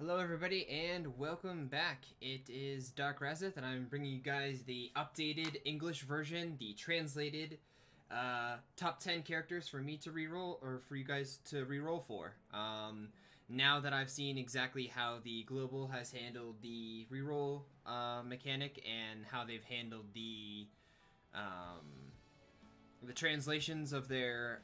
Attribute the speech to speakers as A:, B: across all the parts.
A: Hello everybody and welcome back. It is Dark Razeth and I'm bringing you guys the updated English version, the translated top 10 characters for me to reroll, or for you guys to reroll for. Now that I've seen exactly how the Global has handled the reroll mechanic and how they've handled the translations of their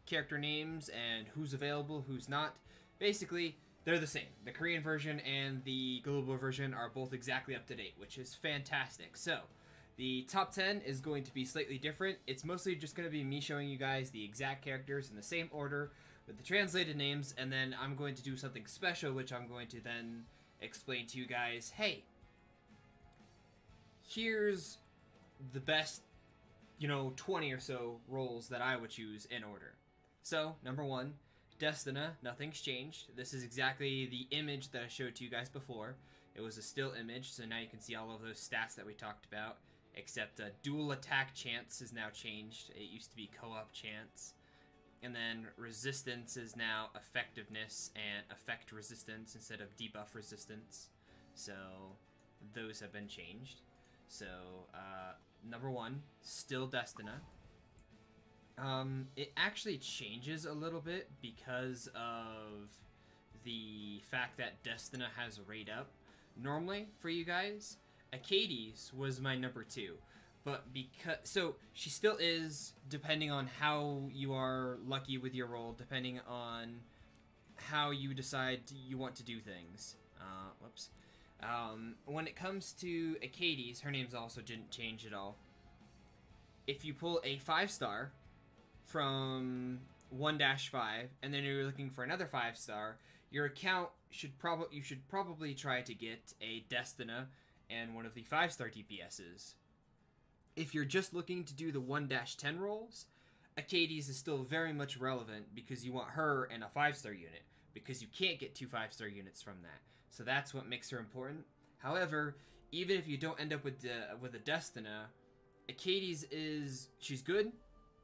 A: character names and who's available, who's not. Basically, they're the same. The Korean version and the global version are both exactly up to date, which is fantastic. So, the top 10 is going to be slightly different. It's mostly just going to be me showing you guys the exact characters in the same order with the translated names, and then I'm going to do something special, which I'm going to then explain to you guys, hey, here's the best, 20 or so roles that I would choose in order. So, number 1, Destina, nothing's changed. This is exactly the image that I showed to you guys before. It was a still image, so now you can see all of those stats that we talked about, except dual attack chance is now changed. It used to be co-op chance. And then resistance is now effectiveness and effect resistance instead of debuff resistance. So those have been changed. So number 1, still Destina. It actually changes a little bit because of the fact that Destina has rate up. Normally, for you guys, Achates was my number 2. But so she still is, depending on how you are lucky with your roll, depending on how you decide you want to do things. Whoops. When it comes to Achates, her name's also didn't change at all. If you pull a 5-star from 1-5, and then you're looking for another 5-star, your account should you should probably try to get a Destina and one of the 5-star DPSs. If you're just looking to do the 1-10 rolls, Achates is still very much relevant because you want her and a 5-star unit, because you can't get 2 5-star units from that. So that's what makes her important. However, even if you don't end up with a Destina, Achates she's good.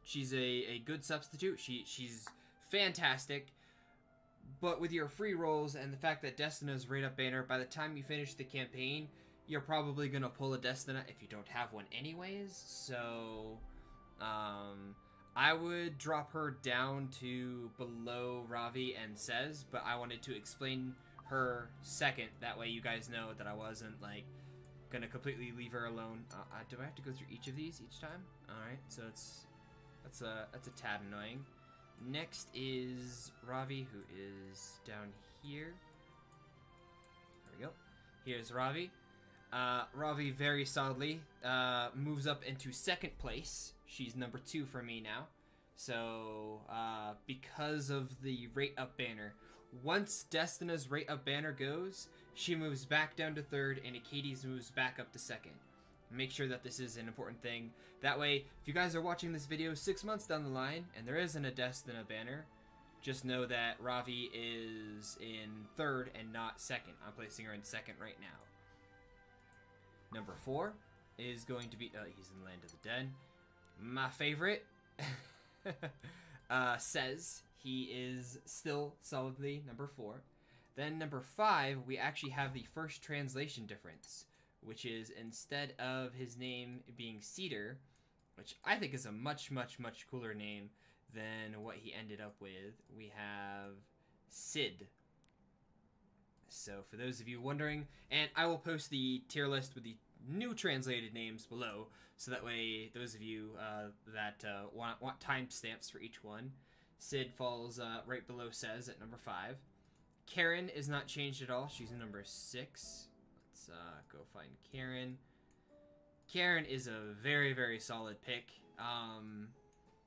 A: She's a good substitute. She's fantastic. But with your free rolls and the fact that Destina's rate up banner, by the time you finish the campaign, you're probably going to pull a Destina if you don't have one anyways. So, I would drop her down to below Ravi and Sez, but I wanted to explain her second. That way you guys know that I wasn't, going to completely leave her alone. Do I have to go through each of these each time? Alright, so that's a tad annoying. Next is Ravi, who is down here. There we go. Here's Ravi. Ravi very solidly moves up into second place. She's number 2 for me now. So, because of the rate up banner. Once Destina's rate up banner goes, she moves back down to 3rd, and Achates moves back up to 2nd. Make sure that this is an important thing. That way, if you guys are watching this video 6 months down the line, and there isn't a Destina banner, just know that Ravi is in 3rd and not 2nd. I'm placing her in 2nd right now. Number 4 is going to be... he's in Land of the Dead. My favorite, Sez. He is still solidly number 4. Then number 5, we actually have the first translation difference, which is instead of his name being Cedar, which I think is a much, much, much cooler name than what he ended up with, we have Cidd. So for those of you wondering, and I will post the tier list with the new translated names below, so that way those of you that want timestamps for each one. Cidd falls right below Sez at number 5. Karin is not changed at all. She's number 6. Let's go find Karin. Karin is a very, very solid pick.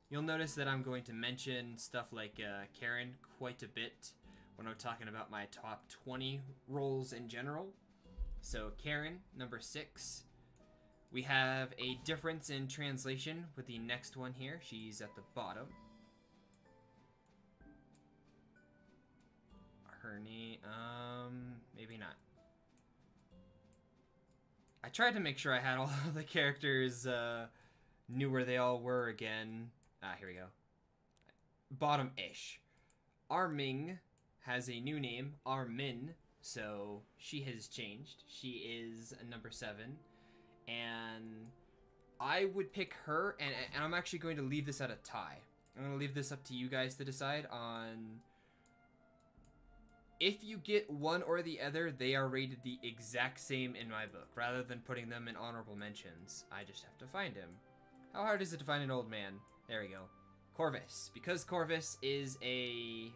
A: You'll notice that I'm going to mention stuff like Karin quite a bit when I'm talking about my top 20 roles in general. So Karin, number 6. We have a difference in translation with the next one here. She's at the bottom. Her name, maybe not. I tried to make sure I had all of the characters knew where they all were again. Here we go. Bottom-ish. Armin has a new name, Armin. So she has changed. She is a number 7. And I would pick her, and I'm actually going to leave this at a tie. I'm going to leave this up to you guys to decide on... If you get one or the other, they are rated the exact same in my book, rather than putting them in honorable mentions. I just have to find him. How hard is it to find an old man? There we go. Corvus. Because Corvus is a...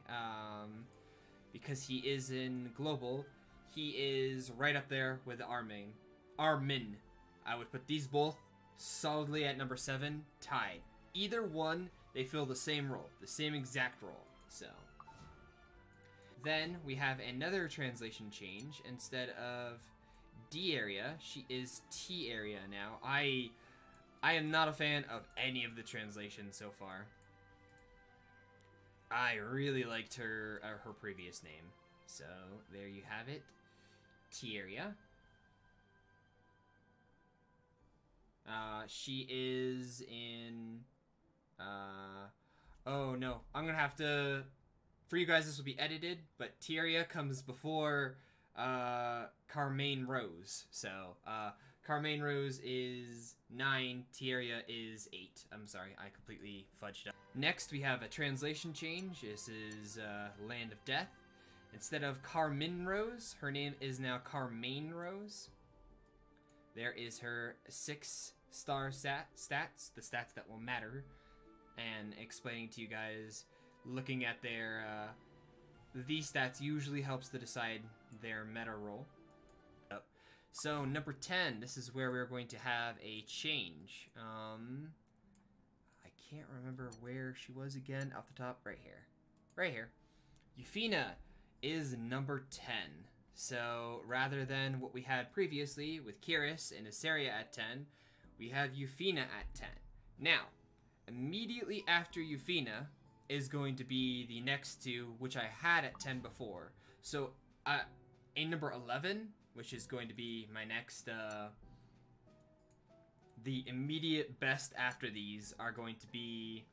A: because he is in Global, he is right up there with Armin. Armin. I would put these both solidly at number 7, tied. Either one, they fill the same role, the same exact role. So... Then we have another translation change. Instead of D-Area, she is T-Area now. I am not a fan of any of the translations so far. I really liked her previous name. So there you have it. Tiera. She is in... oh no, I'm gonna have to... For you guys, this will be edited, but Tiera comes before Carmain Rose. So, Carmain Rose is 9, Tiera is 8. I'm sorry, I completely fudged up. Next, we have a translation change. This is Land of Death. Instead of Carmain Rose, her name is now Carmain Rose. There is her 6-star stats, the stats that will matter, and explaining to you guys... Looking at their, these stats usually helps to decide their meta role. So, number 10, this is where we're going to have a change. I can't remember where she was again off the top. Right here. Right here. Yufine is number 10. So, rather than what we had previously with Kiris and Iseria at 10, we have Yufine at 10. Now, immediately after Yufine... is going to be the next two, which I had at 10 before. So, a number 11, which is going to be my next, the immediate best after these are going to be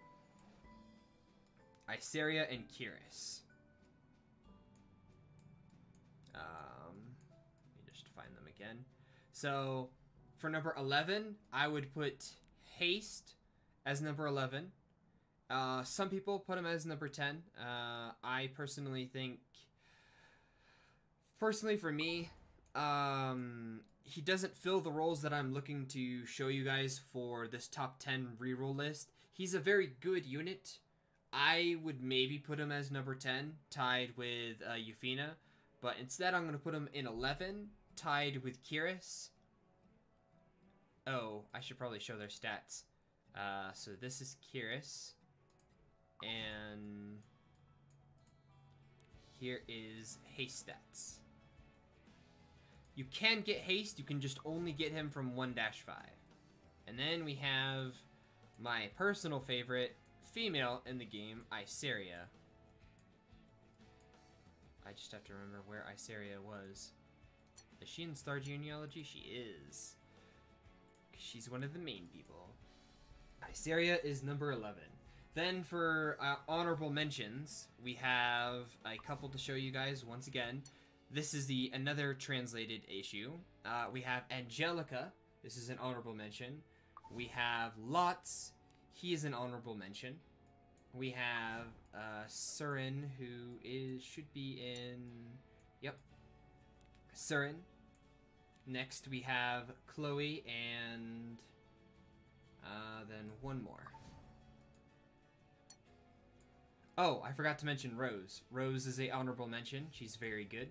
A: Iseria and Kiris. Let me just find them again. So, for number 11, I would put Haste as number 11. Some people put him as number 10. I personally think... Personally, for me, he doesn't fill the roles that I'm looking to show you guys for this top 10 reroll list. He's a very good unit. I would maybe put him as number 10, tied with Yufine. But instead, I'm going to put him in 11, tied with Kiris. Oh, I should probably show their stats. So this is Kiris. And here is Haste stats. You can get Haste, you can just only get him from 1-5. And then we have my personal favorite female in the game, Iseria. I just have to remember where Iseria was. Is she in Star Genealogy? She is. She's one of the main people. Iseria is number 11. Then for honorable mentions, we have a couple to show you guys once again. This is another translated issue. We have Angelica. This is an honorable mention. We have Lots. He is an honorable mention. We have Surin, who should be in... Yep. Surin. Next we have Chloe and then one more. Oh, I forgot to mention Rose. Rose is a honorable mention. She's very good.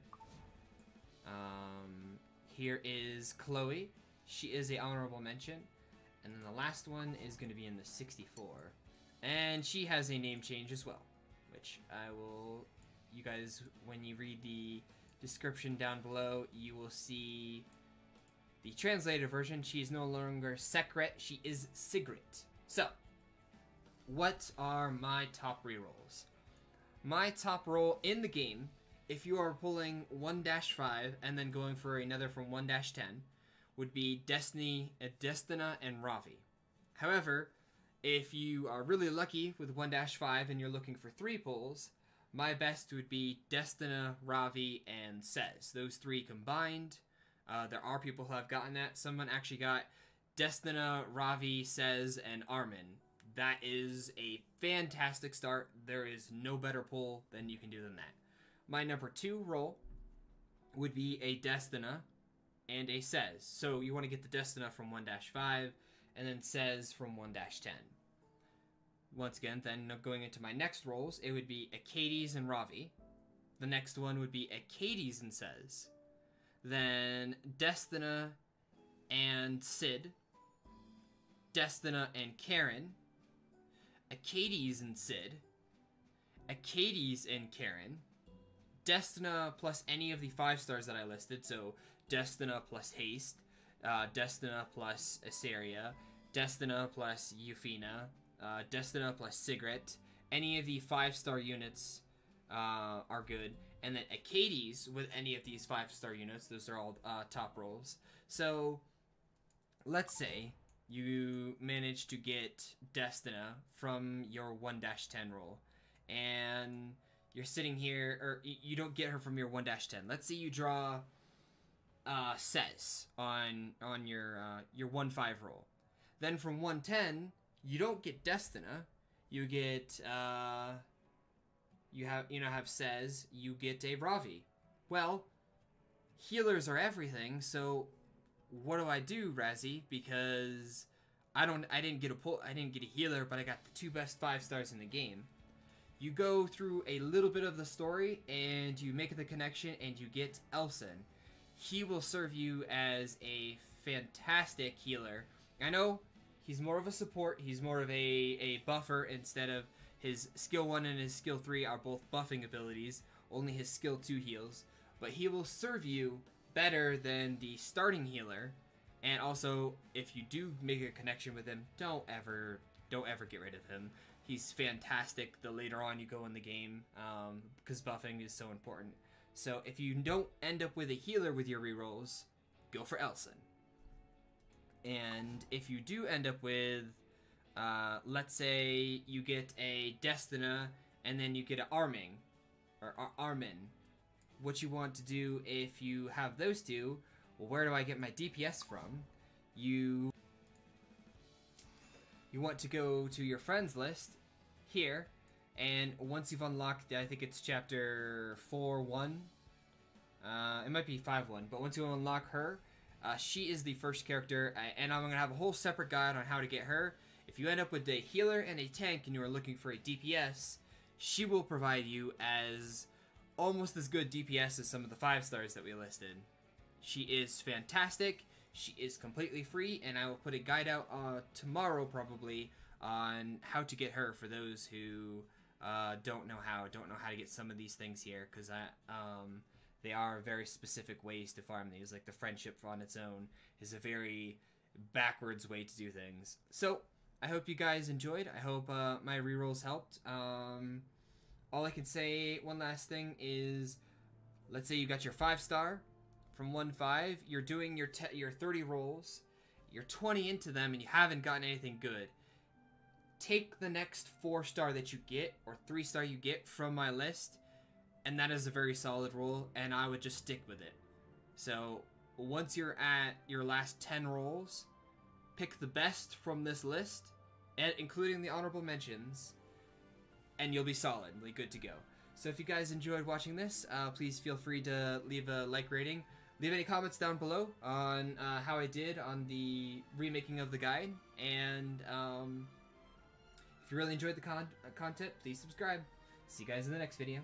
A: Here is Chloe. She is a honorable mention. And then the last one is going to be in the 64. And she has a name change as well, which I will... You guys, when you read the description down below, you will see the translated version. She is no longer Sigret. She is Sigret. So, what are my top rerolls? My top roll in the game, if you are pulling 1-5 and then going for another from 1-10, would be Destina and Ravi. However, if you are really lucky with 1-5 and you're looking for 3 pulls, My best would be Destina, Ravi, and Sez. Those three combined. There are people who have gotten that. Someone actually got Destina, Ravi, Sez, and Armin. That is a fantastic start. There is no better pull than you can do than that. My number 2 roll would be a Destina and a Sez. So you want to get the Destina from 1-5 and then Sez from 1-10. Once again, then going into my next rolls, it would be Achates and Ravi. The next one would be Achates and Sez. Then Destina and Cidd. Destina and Karin. Achates and Cidd. Achates and Karin. Destina plus any of the 5 stars that I listed, so Destina plus Haste, Destina plus Iseria, Destina plus Yufine, Destina plus Sigret. Any of the 5-star units are good. And then Achates with any of these 5-star units. Those are all top rolls. So let's say you manage to get Destina from your 1-10 roll. And you're sitting here, or you don't get her from your 1-10. Let's say you draw Sez on your 1-5 roll. Then from 1-10, you don't get Destina. You get you have Sez. You get a Ravi. Well, healers are everything. So what do I do, Razzie? Because I didn't get a healer, but I got the 2 best 5 stars in the game. You go through a little bit of the story, and you make the connection, and you get Elson. He will serve you as a fantastic healer. I know he's more of a support. He's more of a buffer instead of his skill 1 and his skill 3 are both buffing abilities. Only his skill 2 heals. But he will serve you better than the starting healer. And also, if you do make a connection with him, don't ever get rid of him. He's fantastic the later on you go in the game, because buffing is so important. So if you don't end up with a healer with your rerolls, go for Elson. And if you do end up with, let's say you get a Destina and then you get an Armin, or Armin, what you want to do if you have those two, well, where do I get my DPS from? You want to go to your friends list here, and once you've unlocked, I think it's chapter 4-1, it might be 5-1, but once you unlock her, she is the first character, and I'm going to have a whole separate guide on how to get her. If you end up with a healer and a tank and you are looking for a DPS, she will provide you as almost as good DPS as some of the 5 stars that we listed. She is fantastic. She is completely free, and I will put a guide out tomorrow probably on how to get her for those who don't know how to get some of these things here, because they are very specific ways to farm these. Like the friendship on its own is a very backwards way to do things. So I hope you guys enjoyed. I hope my rerolls helped. All I can say, one last thing is, let's say you got your 5-star from 1-5. You're doing your 30 rolls. You're 20 into them and you haven't gotten anything good. Take the next 4-star that you get, or 3-star you get from my list, and that is a very solid roll, and I would just stick with it. So once you're at your last 10 rolls, pick the best from this list, and including the honorable mentions, and you'll be solidly good to go. So if you guys enjoyed watching this, please feel free to leave a like rating. Leave any comments down below on how I did on the remaking of the guide, and if you really enjoyed the content, please subscribe. See you guys in the next video.